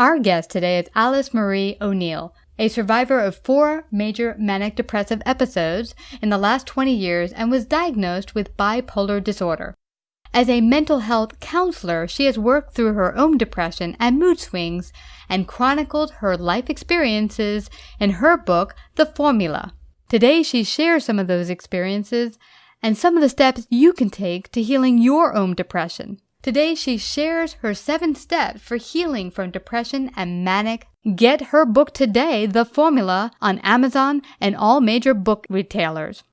Our guest today is Alicemarie O'Neill, a survivor of 4 major manic depressive episodes in the last 20 years and was diagnosed with bipolar disorder. As a mental health counselor, she has worked through her own depression and mood swings and chronicled her life experiences in her book, The Formula. Today, she shares some of those experiences and some of the steps you can take to healing your own depression. Today, she shares her 7 steps for healing from depression and manic. Get her book today, The Formula, on Amazon and all major book retailers.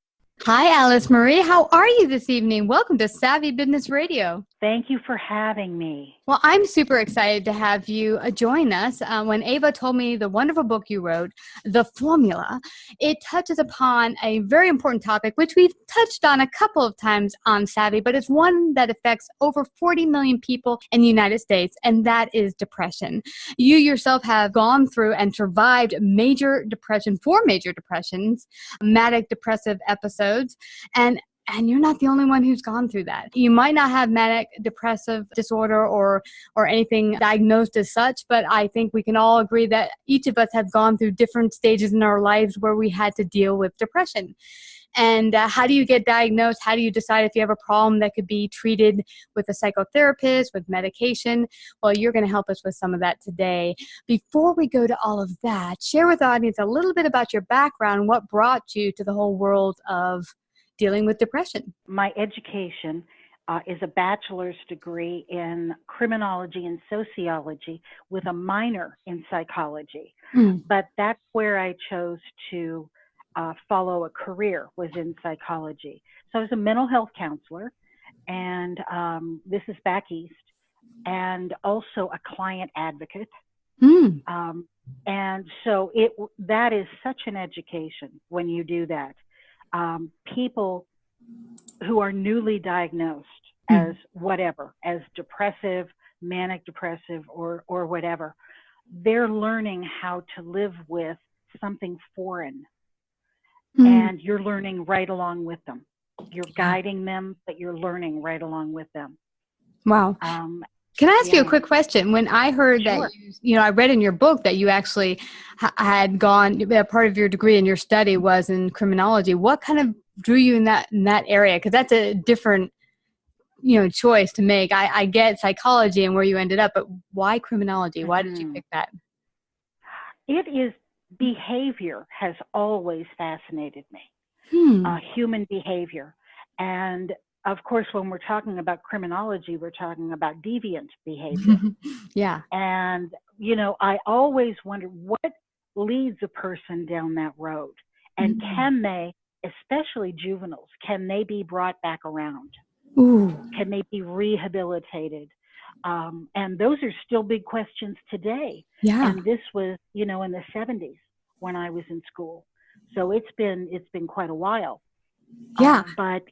Hi, Alicemarie. How are you this evening? Welcome to Savvy Business Radio. Thank you for having me. Well, I'm super excited to have you join us. When Ava told me the wonderful book you wrote, The Formula, it touches upon a very important topic, which we've touched on a couple of times on Savvy, but it's one that affects over 40 million people in the United States, and that is depression. You yourself have gone through and survived major depression, 4 major depressions, manic depressive episodes, and you're not the only one who's gone through that. You might not have manic depressive disorder or anything diagnosed as such, but I think we can all agree that each of us have gone through different stages in our lives where we had to deal with depression. And how do you get diagnosed? How do you decide if you have a problem that could be treated with a psychotherapist, with medication? Well, you're going to help us with some of that today. Before we go to all of that, share with the audience a little bit about your background, what brought you to the whole world of dealing with depression. My education is a bachelor's degree in criminology and sociology with a minor in psychology. But that's where I chose to follow a career, was in psychology. So I was a mental health counselor, and this is back east, and also a client advocate. And so that is such an education when you do that. People who are newly diagnosed as whatever, as depressive, manic depressive, or whatever, they're learning how to live with something foreign. And you're learning right along with them. You're guiding them, but you're learning right along with them. Wow. Can I ask you a quick question? When I heard that, I read in your book that you actually had gone, part of your degree and your study was in criminology. What kind of drew you in that area? Because that's a different, choice to make. I get psychology and where you ended up, but why criminology? Why did you pick that? It is behavior has always fascinated me. Human behavior. And of course, when we're talking about criminology, we're talking about deviant behavior. Yeah. And, I always wonder what leads a person down that road. And can they, especially juveniles, can they be brought back around? Can they be rehabilitated? And those are still big questions today. Yeah. And this was, in the 70s when I was in school. So it's been quite a while. Yeah. But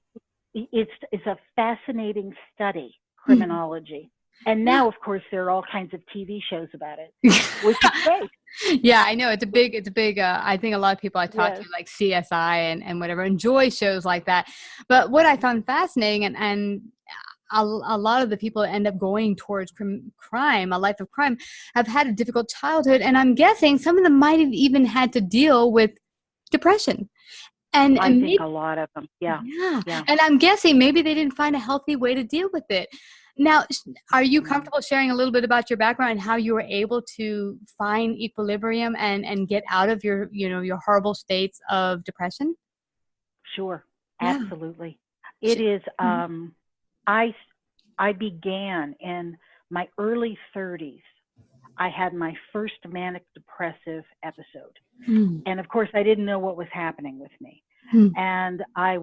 it's a fascinating study, criminology. And now, of course, there are all kinds of TV shows about it, which is great. Yeah, I know. It's a big, I think a lot of people I talk to, like CSI and whatever, enjoy shows like that. But what I found fascinating, and a lot of the people that end up going towards crime, a life of crime, have had a difficult childhood. And I'm guessing some of them might have even had to deal with depression. And I think a lot of them, yeah. And I'm guessing maybe they didn't find a healthy way to deal with it. Now, are you comfortable sharing a little bit about your background and how you were able to find equilibrium and get out of your horrible states of depression? Sure, absolutely. It is. I began in my early 30s. I had my first manic depressive episode, and of course, I didn't know what was happening with me. And I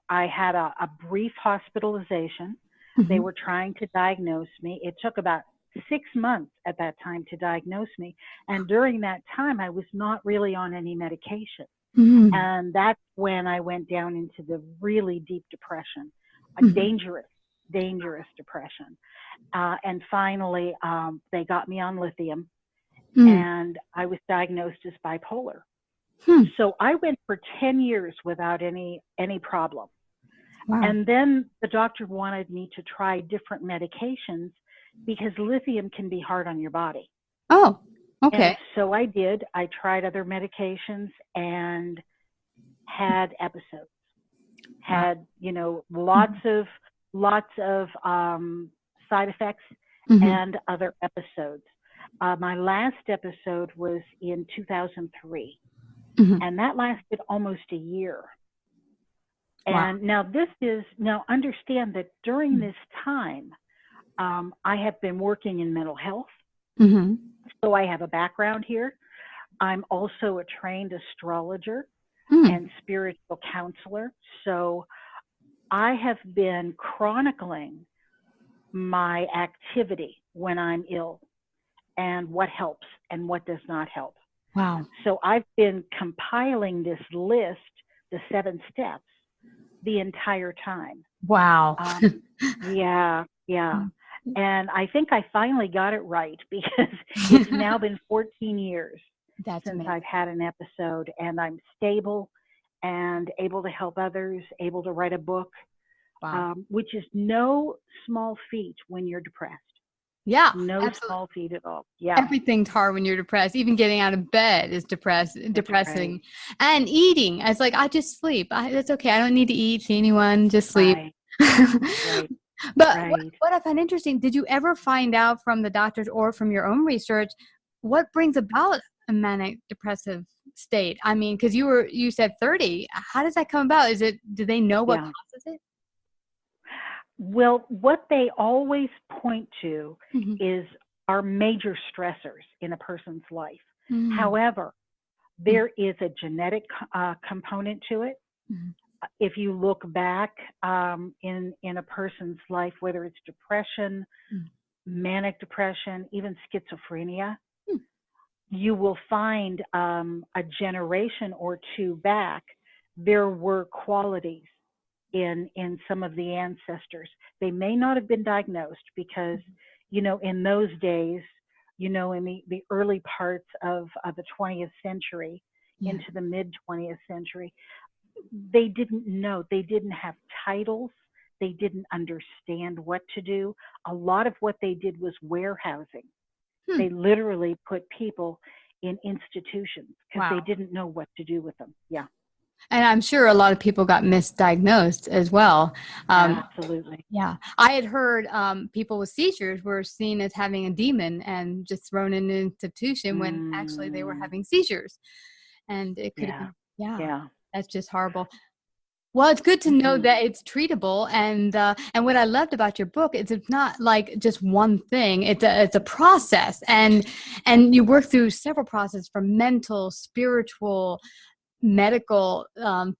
had a brief hospitalization. They were trying to diagnose me. It took about 6 months at that time to diagnose me. And during that time, I was not really on any medication. And that's when I went down into the really deep depression, a dangerous depression. And finally, they got me on lithium, and I was diagnosed as bipolar. So I went for 10 years without any problem. Wow. And then the doctor wanted me to try different medications because lithium can be hard on your body. Oh, okay. And so I did. I tried other medications and had episodes. Had, you know, lots of side effects and other episodes. My last episode was in 2003, and that lasted almost a year. And now understand that during this time, I have been working in mental health. So I have a background here. I'm also a trained astrologer and spiritual counselor. So I have been chronicling my activity when I'm ill and what helps and what does not help. Wow. So I've been compiling this list, the 7 steps, the entire time. Wow. Yeah. And I think I finally got it right, because it's now been 14 years since amazing. I've had an episode, and I'm stable and able to help others, able to write a book, which is no small feat when you're depressed. Yeah. No absolutely. small feat at all. Yeah. Everything's hard when you're depressed. Even getting out of bed is depressing. Right. And eating, it's like, I just sleep. That's okay. I don't need to eat, see anyone, just sleep. Right. But what I find interesting, did you ever find out from the doctors or from your own research what brings about a manic depressive state? I mean, because you said 30. How does that come about? Do they know what causes it? Well, what they always point to is our major stressors in a person's life. However, there is a genetic component to it. If you look back in a person's life, whether it's depression, manic depression, even schizophrenia, you will find a generation or two back, there were qualities in some of the ancestors. They may not have been diagnosed because, you know, in those days, you know, in the early parts of the 20th century into the mid 20th century, they didn't know. They didn't have titles. They didn't understand what to do. A lot of what they did was warehousing. They literally put people in institutions because they didn't know what to do with them. Yeah. And I'm sure a lot of people got misdiagnosed as well. Absolutely. Yeah. I had heard people with seizures were seen as having a demon and just thrown in an institution when actually they were having seizures. And it could have been, that's just horrible. Well, it's good to know that it's treatable, and what I loved about your book is it's not like just one thing. It's a process, and you work through several processes, from mental, spiritual, medical,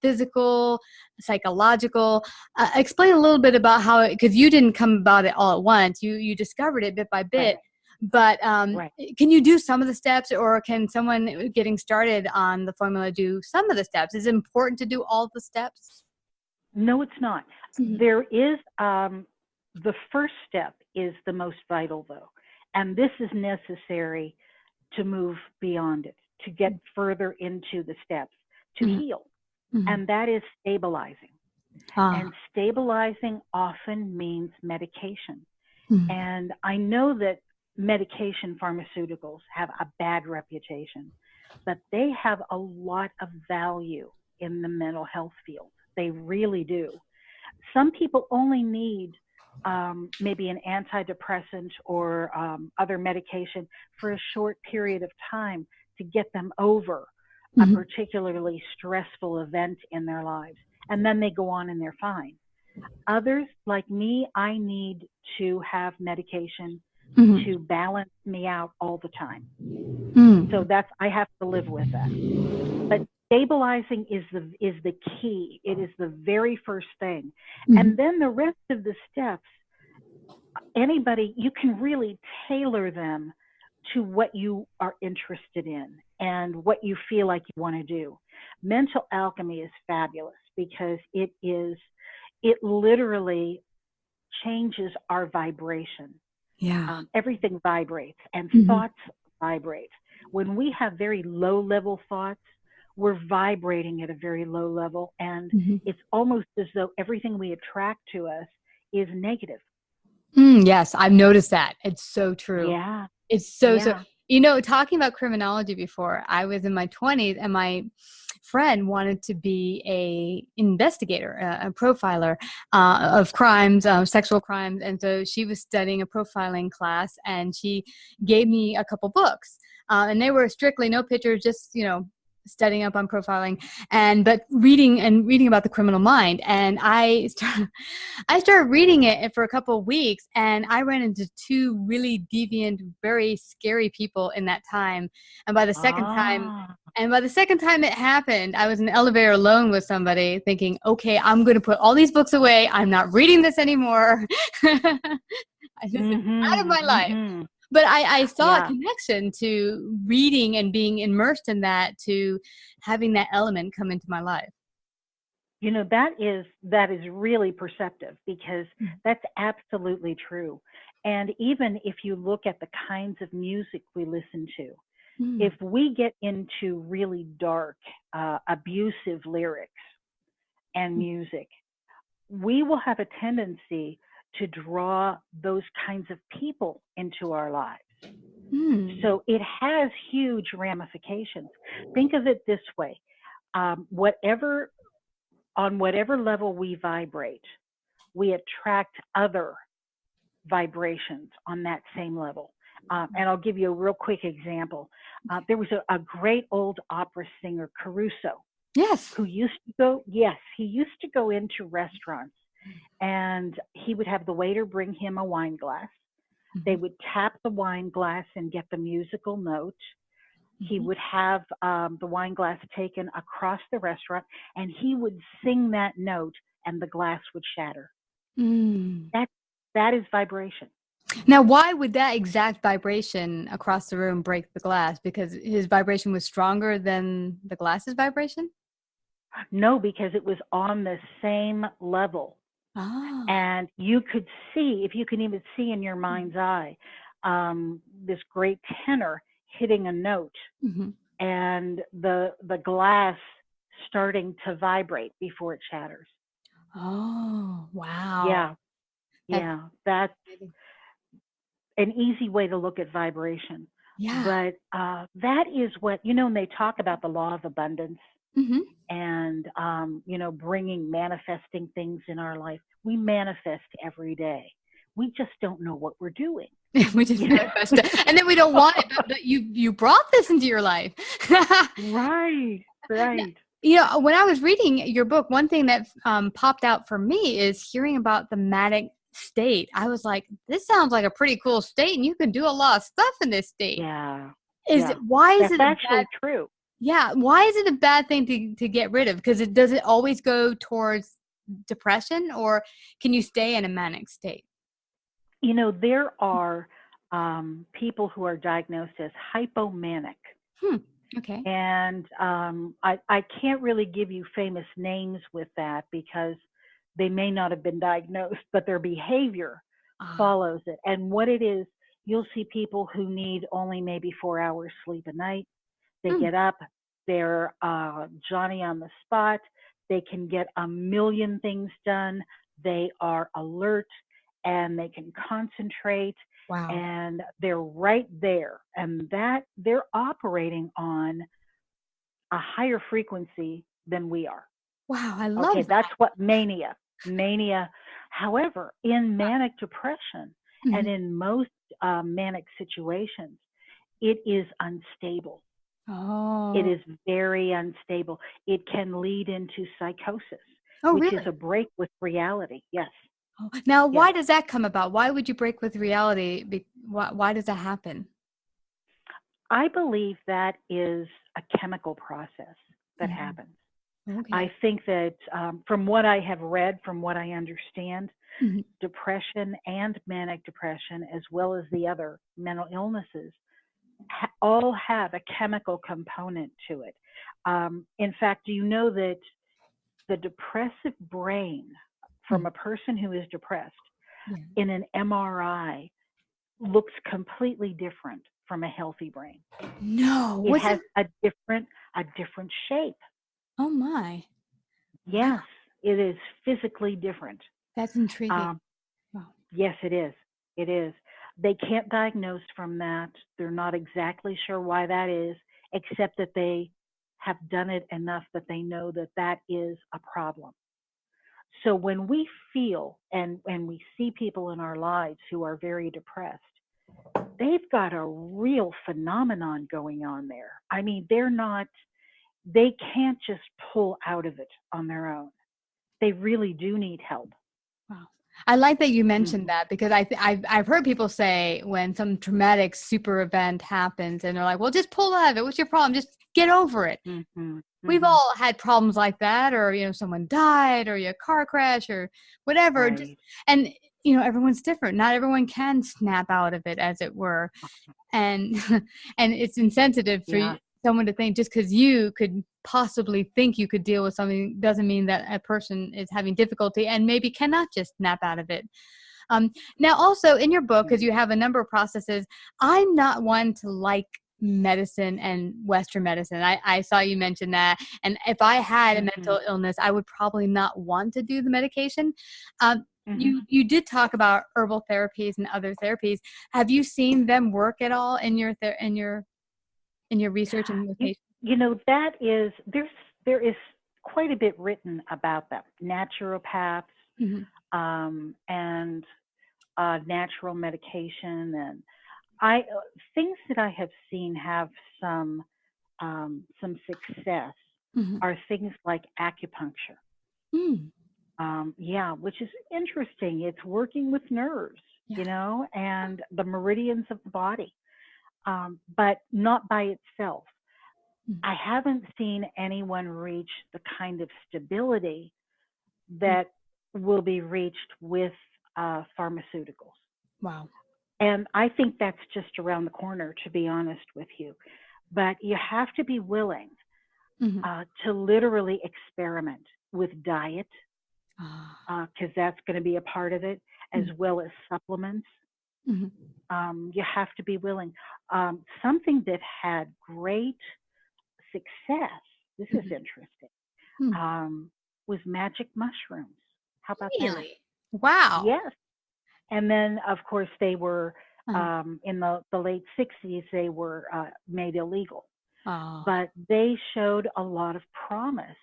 physical, psychological. Explain a little bit about how it, because you didn't come about it all at once. You discovered it bit by bit. But can you do some of the steps, or can someone getting started on the formula do some of the steps? Is it important to do all the steps? No, it's not. There is, the first step is the most vital, though. And this is necessary to move beyond it, to get further into the steps, to heal. And that is stabilizing. And stabilizing often means medication. And I know that medication pharmaceuticals have a bad reputation, but they have a lot of value in the mental health field. They really do. Some people only need maybe an antidepressant or other medication for a short period of time to get them over a particularly stressful event in their lives. And then they go on and they're fine. Others, like me, I need to have medication to balance me out all the time. So I have to live with that. But stabilizing is the key. It is the very first thing. And then the rest of the steps, you can really tailor them to what you are interested in and what you feel like you want to do. Mental alchemy is fabulous because it literally changes our vibration. Everything vibrates, and thoughts vibrate. When we have very low level thoughts, we're vibrating at a very low level, and it's almost as though everything we attract to us is negative. Yes, I've noticed that. It's so true. Yeah. It's so, Yeah. talking about criminology before, I was in my 20s and my friend wanted to be a investigator, a profiler of crimes, sexual crimes. And so she was studying a profiling class and she gave me a couple books. And they were strictly no pictures, just, studying up on profiling but reading about the criminal mind. And I started reading it for a couple of weeks, and I ran into two really deviant, very scary people in that time. And by the second time, Ah. it happened, I was in the elevator alone with somebody thinking, okay, I'm going to put all these books away. I'm not reading this anymore. This is out of my life. But I saw a Yeah. connection to reading and being immersed in that, to having that element come into my life. That is really perceptive, because that's absolutely true. And even if you look at the kinds of music we listen to, if we get into really dark, abusive lyrics and music, we will have a tendency to draw those kinds of people into our lives. So it has huge ramifications. Think of it this way. On whatever level we vibrate, we attract other vibrations on that same level. And I'll give you a real quick example. There was a great old opera singer, Caruso. Yes. Who used to go into restaurants, and he would have the waiter bring him a wine glass. They would tap the wine glass and get the musical note. He would have the wine glass taken across the restaurant, and he would sing that note, and the glass would shatter. That is vibration. Now, why would that exact vibration across the room break the glass? Because his vibration was stronger than the glass's vibration? No, because it was on the same level. And you could see, if you can even see in your mind's eye, this great tenor hitting a note, and the glass starting to vibrate before it shatters. Oh, wow. Yeah, that's an easy way to look at vibration. Yeah. But that is what, when they talk about the law of abundance, and manifesting things in our life, we manifest every day. We just don't know what we're doing. We just manifest it, and then we don't want it. But you brought this into your life. Right. When I was reading your book, one thing that popped out for me is hearing about the manic state. I was like, this sounds like a pretty cool state, and you can do a lot of stuff in this state. Yeah. Why is That's actually true? Yeah. Why is it a bad thing to get rid of? Because does it always go towards depression, or can you stay in a manic state? There are people who are diagnosed as hypomanic. Okay. And I can't really give you famous names with that, because they may not have been diagnosed, but their behavior follows it. And what it is, you'll see people who need only maybe 4 hours sleep a night. They get up, they're Johnny on the spot. They can get a million things done. They are alert, and they can concentrate. Wow. And they're right there. And that they're operating on a higher frequency than we are. Wow, I love that. That's what mania. However, in manic depression and in most manic situations, it is unstable. It is very unstable. It can lead into psychosis, which is a break with reality. Yes. Now, why does that come about? Why would you break with reality? Why does that happen? I believe that is a chemical process that happens. Okay. I think that from what I have read, from what I understand, depression and manic depression, as well as the other mental illnesses, all have a chemical component to it. In fact, do you know that the depressive brain from a person who is depressed in an MRI looks completely different from a healthy brain? No. It has a different shape. Oh my. Yes, it is physically different. That's intriguing. Wow. Yes, it is. It is. They can't diagnose from that. They're not exactly sure why that is, except that they have done it enough that they know that that is a problem. So when we feel and we see people in our lives who are very depressed, they've got a real phenomenon going on there. I mean, they can't just pull out of it on their own. They really do need help. Wow. I like that you mentioned Mhm. that, because I've heard people say when some traumatic super event happens and they're like, well, just pull out of it. What's your problem? Just get over it. Mhm. We've Mhm. all had problems like that, or, someone died, or a car crash, or whatever. Just, Right. and, everyone's different. Not everyone can snap out of it, as it were. And, and it's insensitive for Yeah. someone to think just because you could possibly think you could deal with something doesn't mean that a person is having difficulty and maybe cannot just snap out of it. Now, also in your book, because Mhm. you have a number of processes, I'm not one to like medicine and Western medicine. I saw you mention that. And if I had a Mhm. mental illness, I would probably not want to do the medication. Um, Mhm. you did talk about herbal therapies and other therapies. Have you seen them work at all in your in your research and with You, patients? that is there is quite a bit written about them. Naturopaths Mm-hmm. and natural medication, and I things that I have seen have some success Mm-hmm. are things like acupuncture. Mm. Yeah, which is interesting. It's working with nerves, Yeah. and the meridians of the body, but not by itself. Mm-hmm. I haven't seen anyone reach the kind of stability that will be reached with pharmaceuticals. Wow. And I think that's just around the corner, to be honest with you. But you have to be willing Mm-hmm. to literally experiment with diet, Ah. because that's going to be a part of it, as well as supplements. Mm-hmm. You have to be willing. Something that had great success, this is interesting, Mm-hmm. um, was magic mushrooms. How about that? Really? Wow. Yes. And then, of course, they were Uh-huh. in the late 60s, they were made illegal. Oh. But they showed a lot of promise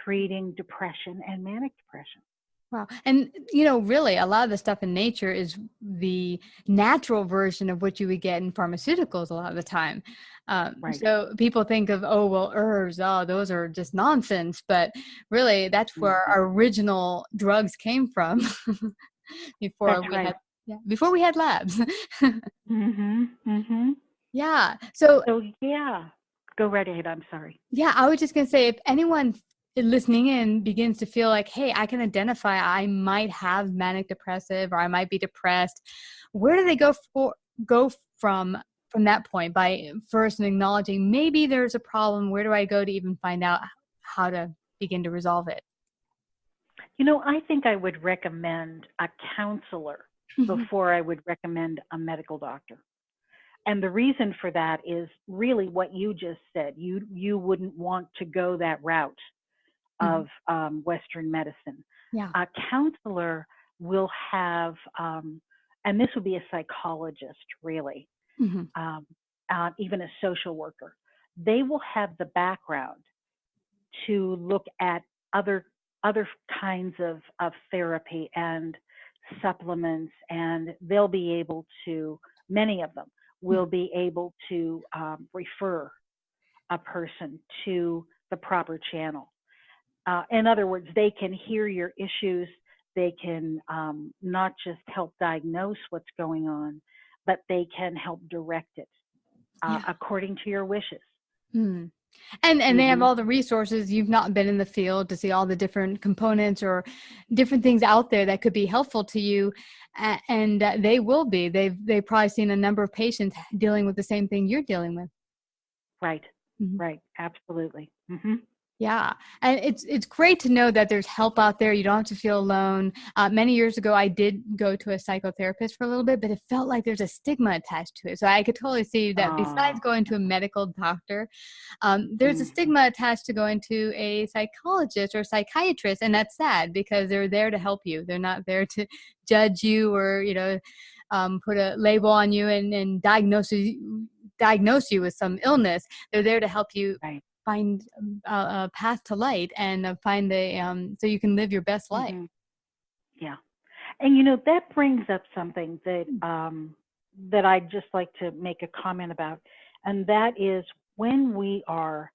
treating depression and manic depression. Wow. And, really, a lot of the stuff in nature is the natural version of what you would get in pharmaceuticals a lot of the time. Right. So people think of, oh, well, herbs, oh, those are just nonsense. But really, that's where Hmm. our original drugs came from before That's we right. had, yeah, before we had labs. Hmm. Yeah. So, So, yeah, go right ahead. I'm sorry. yeah, I was just going to say, if anyone listening in begins to feel like, hey, I can identify I might have manic depressive, or I might be depressed, where do they go from that point, by first acknowledging maybe there's a problem? Where do I go to even find out how to begin to resolve it? I think I would recommend a counselor Mhm. before I would recommend a medical doctor. And the reason for that is really what you just said. You wouldn't want to go that route Mhm. of Western medicine. Yeah. A counselor will have, and this would be a psychologist, really, Mhm. um, even a social worker. They will have the background to look at other other kinds of therapy and supplements, and they'll be able to. Many of them will be able to refer a person to the proper channel. In other words, they can hear your issues. They can not just help diagnose what's going on, but they can help direct it Yeah. according to your wishes. Hmm. And they have Hmm. all the resources. You've not been in the field to see all the different components or different things out there that could be helpful to you, and they will be. They've probably seen a number of patients dealing with the same thing you're dealing with. Right, Mhm. right, absolutely. Hmm. Yeah. And it's great to know that there's help out there. You don't have to feel alone. Many years ago, I did go to a psychotherapist for a little bit, but it felt like there's a stigma attached to it. So I could totally see that besides going to a medical doctor, there's a stigma attached to going to a psychologist or psychiatrist. And that's sad because they're there to help you. They're not there to judge you or, put a label on you and diagnose you with some illness. They're there to help you Right. find a path to light and find so you can live your best life. Mm-hmm. Yeah. And that brings up something that I'd just like to make a comment about, and that is when we are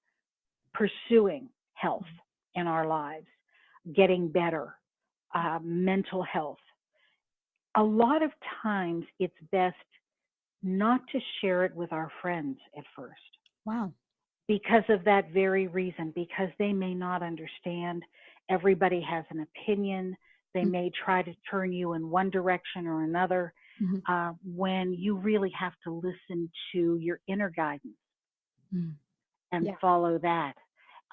pursuing health in our lives, getting better, mental health, a lot of times it's best not to share it with our friends at first. Wow. Because of that very reason, because they may not understand. Everybody has an opinion. They may try to turn you in one direction or another, when you really have to listen to your inner guidance and follow that.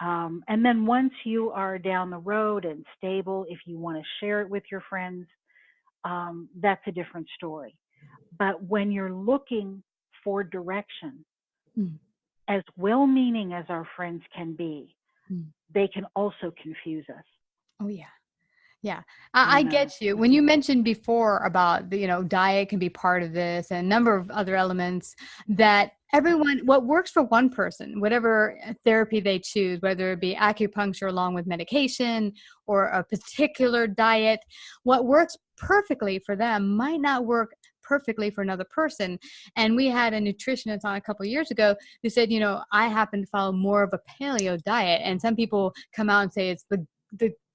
And then once you are down the road and stable, if you want to share it with your friends, that's a different story. But when you're looking for direction, as well-meaning as our friends can be, they can also confuse us. Oh, yeah. Yeah, I get you. When you mentioned before about diet can be part of this and a number of other elements that what works for one person, whatever therapy they choose, whether it be acupuncture along with medication or a particular diet, what works perfectly for them might not work perfectly for another person. And we had a nutritionist on a couple of years ago who said, I happen to follow more of a paleo diet. And some people come out and say it's the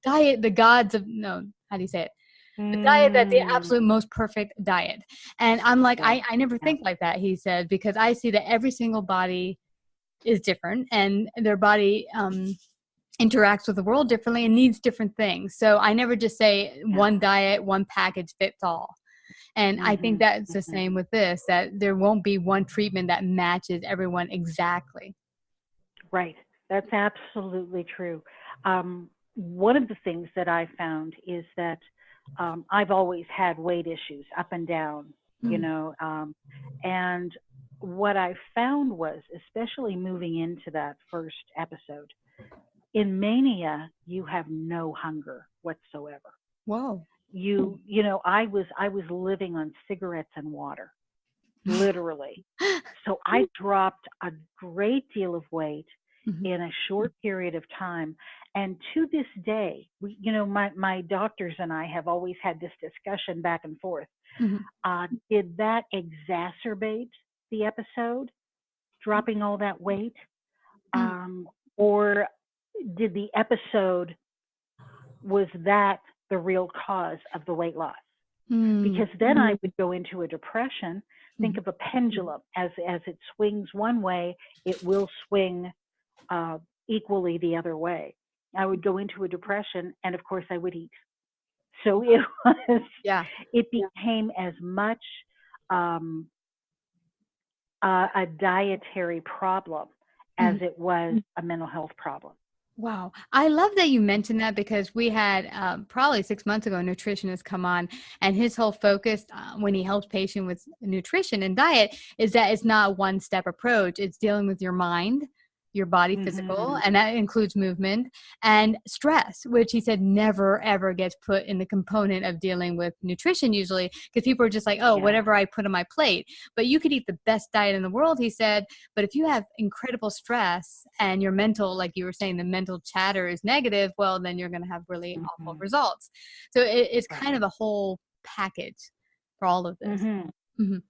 diet, the gods of, no, how do you say it? The diet that's the absolute most perfect diet. And I'm like, I never think like that, he said, because I see that every single body is different and their body interacts with the world differently and needs different things. So I never just say one diet, one package fits all. And I think that's the same with this, that there won't be one treatment that matches everyone exactly. Right. That's absolutely true. One of the things that I found is that I've always had weight issues up and down, and what I found was, especially moving into that first episode, in mania, you have no hunger whatsoever. Whoa. I was living on cigarettes and water, literally. So I dropped a great deal of weight in a short period of time. And to this day, my doctors and I have always had this discussion back and forth. Did that exacerbate the episode, dropping all that weight? Or did the episode, was that the real cause of the weight loss? Because then I would go into a depression. Think of a pendulum. As it swings one way, it will swing equally the other way. I would go into a depression, and of course I would eat. So it became as much a dietary problem as it was a mental health problem. Wow. I love that you mentioned that, because we had probably 6 months ago, a nutritionist come on, and his whole focus when he helps patients with nutrition and diet is that it's not a one-step approach. It's dealing with your mind, your body, physical, and that includes movement and stress, which he said never, ever gets put in the component of dealing with nutrition usually, because people are just like, whatever I put on my plate. But you could eat the best diet in the world, he said, but if you have incredible stress and your mental, like you were saying, the mental chatter is negative, well, then you're going to have really awful results. So it's kind of a whole package for all of this.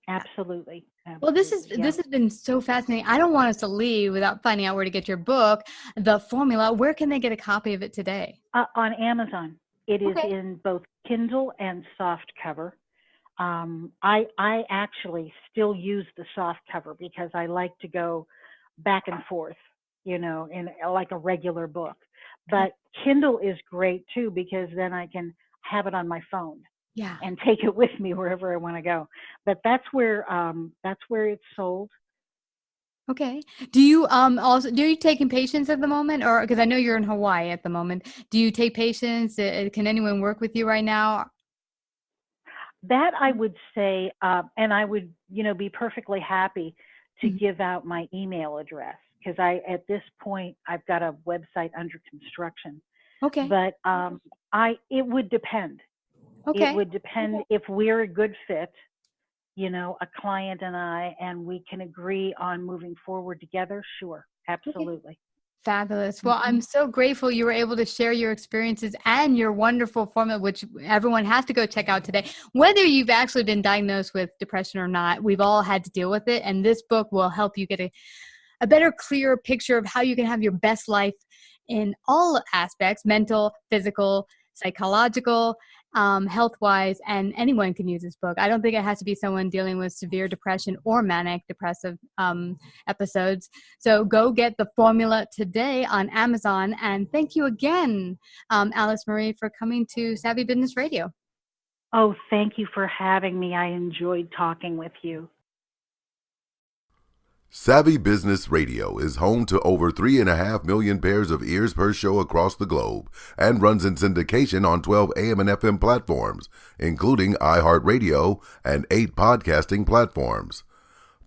Absolutely. Well, this has been so fascinating. I don't want us to leave without finding out where to get your book, The Formula. Where can they get a copy of it today? On Amazon. It is in both Kindle and soft cover. I actually still use the soft cover because I like to go back and forth, in like a regular book. But Kindle is great too, because then I can have it on my phone. And take it with me wherever I want to go. But that's where it's sold. Okay. Do you also do you taking patients at the moment, or because I know you're in Hawaii at the moment? Do you take patients? Can anyone work with you right now? That I would say, and I would, be perfectly happy to Mhm. give out my email address because at this point, I've got a website under construction. Okay. But it would depend. It Okay. would depend if we're a good fit, a client and I, and we can agree on moving forward together. Sure, Okay. absolutely. Fabulous. Well, Hmm. I'm so grateful you were able to share your experiences and your wonderful formula, which everyone has to go check out today. Whether you've actually been diagnosed with depression or not, we've all had to deal with it. And this book will help you get a better, clearer picture of how you can have your best life in all aspects: mental, physical, psychological, health wise. And anyone can use this book. I don't think it has to be someone dealing with severe depression or manic depressive episodes. So go get the formula today on Amazon. And thank you again, Alicemarie, for coming to Savvy Business Radio. Oh, thank you for having me. I enjoyed talking with you. Savvy Business Radio is home to over 3.5 million pairs of ears per show across the globe and runs in syndication on 12 AM and FM platforms, including iHeartRadio and 8 podcasting platforms.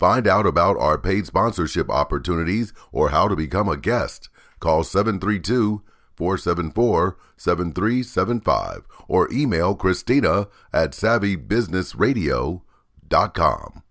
Find out about our paid sponsorship opportunities or how to become a guest. Call 732-474-7375 or email Christina at savvybusinessradio.com.